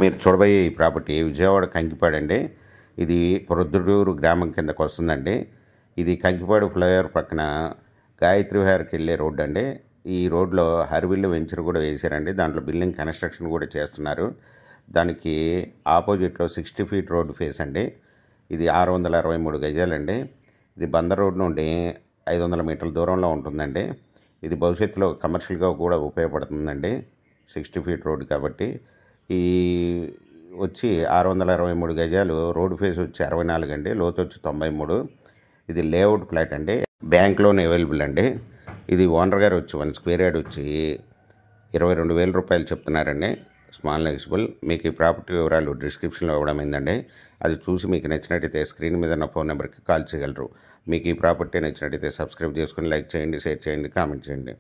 మీరు చూడబోయే ఈ ప్రాపర్టీ విజయవాడ కంకిపాడు అండి. ఇది ప్రొద్దుటూరు గ్రామం కిందకు వస్తుందండి. ఇది కంకిపాడు ఫ్లైఓవర్ పక్కన గాయత్రి విహార్కి వెళ్ళే రోడ్డు అండి. ఈ రోడ్లో హరివిల్లు వెంచర్ కూడా వేశారండి. దాంట్లో బిల్డింగ్ కన్స్ట్రక్షన్ కూడా చేస్తున్నారు. దానికి ఆపోజిట్లో 60 ఫీట్ రోడ్డు ఫేస్ అండి. ఇది 663 గజాలండి. ఇది బందర్ రోడ్ నుండి 500 మీటర్ల దూరంలో ఉంటుందండి. ఇది భవిష్యత్తులో కమర్షియల్గా కూడా ఉపయోగపడుతుందండి. 60 ఫీట్ రోడ్డు కాబట్టి. ఈ వచ్చి 663 గజాలు, రోడ్ ఫేస్ వచ్చి 64 అండి, లోతు వచ్చి 93. ఇది లేఅవుట్ ఫ్లాట్ అండి. బ్యాంక్ లోన్ అవైలబుల్ అండి. ఇది ఓనర్ గారు వచ్చి 1 స్క్వేర్ యార్డ్ వచ్చి 22,000 రూపాయలు చెప్తున్నారండి. Small negotiable. మీకు ఈ ప్రాపర్టీ వివరాలు డిస్క్రిప్షన్లో ఇవ్వడం అయిందండి. అది చూసి మీకు నచ్చినట్టయితే స్క్రీన్ మీద నా ఫోన్ నెంబర్కి కాల్ చేయగలరు. మీకు ఈ ప్రాపర్టీ నచ్చినట్టయితే సబ్స్క్రైబ్ చేసుకుని లైక్ చేయండి, షేర్ చేయండి, కామెంట్ చేయండి.